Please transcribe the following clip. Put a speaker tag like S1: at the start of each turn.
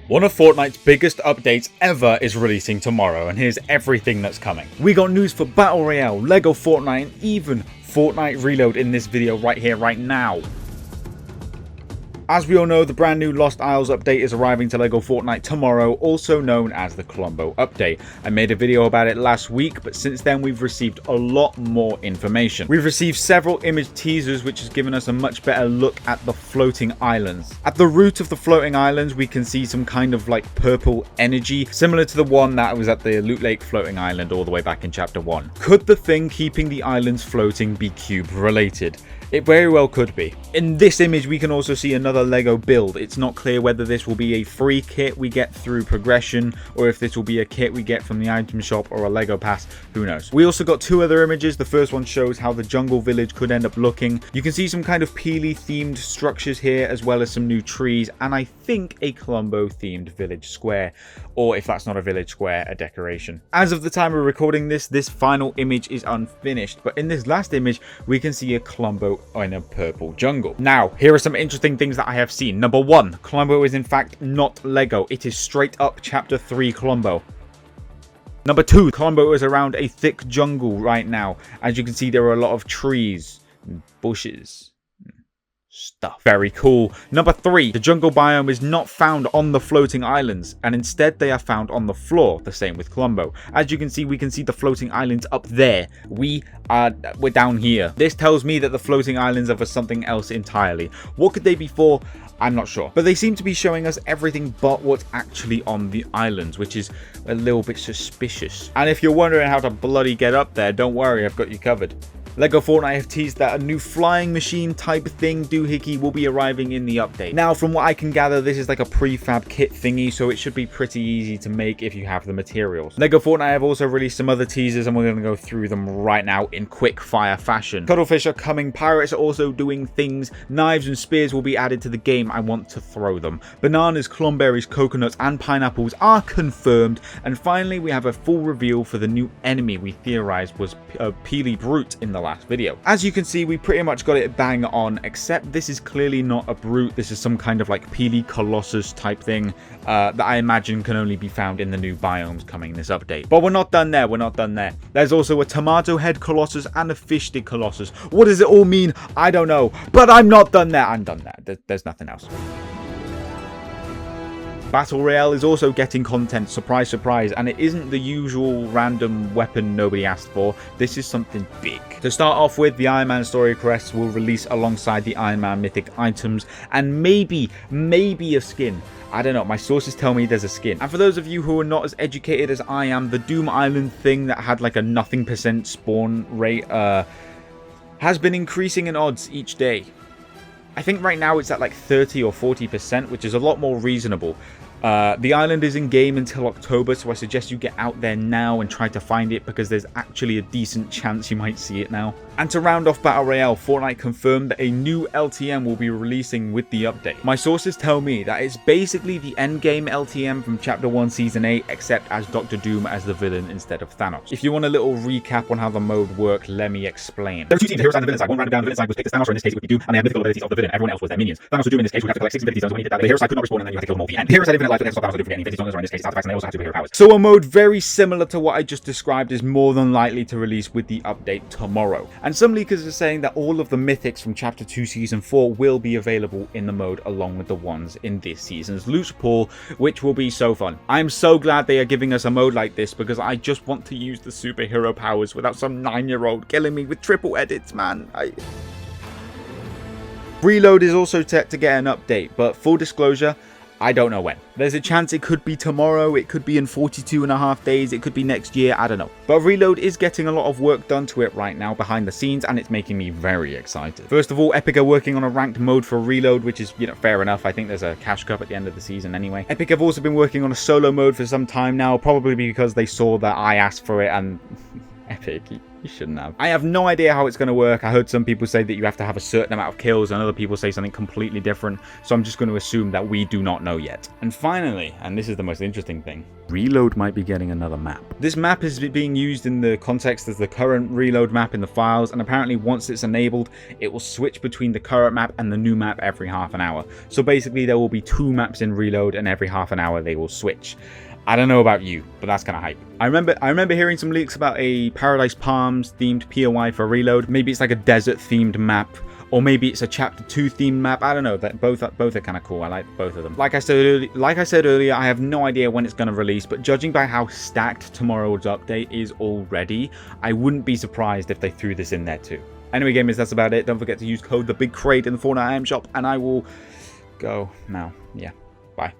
S1: One of Fortnite's biggest updates ever is releasing tomorrow, and here's everything that's coming. We got news for Battle Royale, LEGO Fortnite, and even Fortnite Reload in this video right here, right now. As we all know, the brand new Lost Isles update is arriving to LEGO Fortnite tomorrow, also known as the Colombo update. I made a video about it last week, but since then we've received a lot more information. We've received several image teasers which has given us a much better look at the floating islands. At the root of the floating islands we can see some kind of like purple energy, similar to the one that was at the Loot Lake floating island all the way back in chapter 1. Could the thing keeping the islands floating be cube related? It very well could be. In this image we can also see another LEGO build. It's not clear whether this will be a free kit we get through progression or if this will be a kit we get from the item shop or a LEGO pass, who knows. We also got two other images. The first one shows how the jungle village could end up looking. You can see some kind of Peely themed structures here as well as some new trees and I think a Colombo themed village square, or if that's not a village square, a decoration. As of the time we're recording this final image is unfinished, but in this last image we can see a Colombo in a purple jungle. Now, here are some interesting things that I have seen. Number 1, Colombo is in fact not LEGO. It is straight up chapter 3 Colombo. Number 2, Colombo is around a thick jungle right now. As you can see, there are a lot of trees and bushes. Stuff. Very cool. Number 3, the jungle biome is not found on the floating islands and instead they are found on the floor. The same with Colombo. As you can see, we can see the floating islands up there. We're down here. This tells me that the floating islands are for something else entirely. What could they be for? I'm not sure. But they seem to be showing us everything but what's actually on the islands, which is a little bit suspicious. And if you're wondering how to bloody get up there, don't worry, I've got you covered. LEGO Fortnite have teased that a new flying machine type thing doohickey will be arriving in the update. Now, from what I can gather, this is like a prefab kit thingy, so it should be pretty easy to make if you have the materials. LEGO Fortnite have also released some other teasers, and we're going to go through them right now in quick fire fashion. Cuttlefish are coming, pirates are also doing things, knives and spears will be added to the game. I want to throw them. Bananas, clomberries, coconuts, and pineapples are confirmed, and finally we have a full reveal for the new enemy we theorized was Peely Brute in the last video. As you can see, we pretty much got it bang on, except this is clearly not a brute. This is some kind of like Peely Colossus type thing that I imagine can only be found in the new biomes coming in this update. But we're not done there. We're not done there. There's also a tomato head Colossus and a fish stick Colossus. What does it all mean? I don't know. But I'm not done there. I'm done there. There's nothing else. Battle Royale is also getting content, surprise surprise, and it isn't the usual random weapon nobody asked for. This is something big. To start off with, the Iron Man story quests will release alongside the Iron Man mythic items and maybe a skin. I don't know, my sources tell me there's a skin. And for those of you who are not as educated as I am, the Doom Island thing that had like a nothing % spawn rate has been increasing in odds each day. I think right now it's at like 30 or 40%, which is a lot more reasonable. The island is in game until October, so I suggest you get out there now and try to find it because there's actually a decent chance you might see it now. And to round off Battle Royale, Fortnite confirmed that a new LTM will be releasing with the update. My sources tell me that it's basically the endgame LTM from Chapter 1 Season 8, except as Dr. Doom as the villain instead of Thanos. If you want a little recap on how the mode worked, let me explain.
S2: There are two teams, the hero side and the villain side. One random down the villain side was picked as Thanos, or in this case it would be Doom, and they had mythical abilities of the villain. Everyone else was their minions. Thanos or Doom in this case would have to collect 6 infinity zones. When he did that, the hero side could not respawn, and then you had to kill them all at the end. The hero side infinite life, but they had to stop Thanos or Doom from getting infinity zones, or in this case it's artifacts, and they also had superhero powers.
S1: So a mode very similar to what I just described is more than likely to release with the update tomorrow. And some leakers are saying that all of the mythics from Chapter 2 Season 4 will be available in the mode along with the ones in this season's loot pool, which will be so fun. I'm so glad they are giving us a mode like this because I just want to use the superhero powers without some 9-year-old killing me with triple edits, man. Reload is also set to get an update, but full disclosure, I don't know when. There's a chance it could be tomorrow, it could be in 42.5 days, it could be next year, I don't know. But Reload is getting a lot of work done to it right now behind the scenes, and it's making me very excited. First of all, Epic are working on a ranked mode for Reload, which is, fair enough. I think there's a cash cup at the end of the season anyway. Epic have also been working on a solo mode for some time now, probably because they saw that I asked for it, and Epic, You shouldn't have. I have no idea how it's going to work. I heard some people say that you have to have a certain amount of kills and other people say something completely different. So I'm just going to assume that we do not know yet. And finally, and this is the most interesting thing, Reload might be getting another map. This map is being used in the context as the current Reload map in the files, and apparently once it's enabled, it will switch between the current map and the new map every half an hour. So basically there will be 2 maps in Reload and every half an hour they will switch. I don't know about you, but that's kind of hype. I remember hearing some leaks about a Paradise Palms themed POI for Reload. Maybe it's like a desert themed map, or maybe it's a Chapter 2 themed map. I don't know. That both are kind of cool. I like both of them. Like I said earlier, I have no idea when it's going to release, but judging by how stacked tomorrow's update is already, I wouldn't be surprised if they threw this in there too. Anyway, gamers, that's about it. Don't forget to use code TheBigCraigd in the Fortnite item shop, and I will go now. Yeah, bye.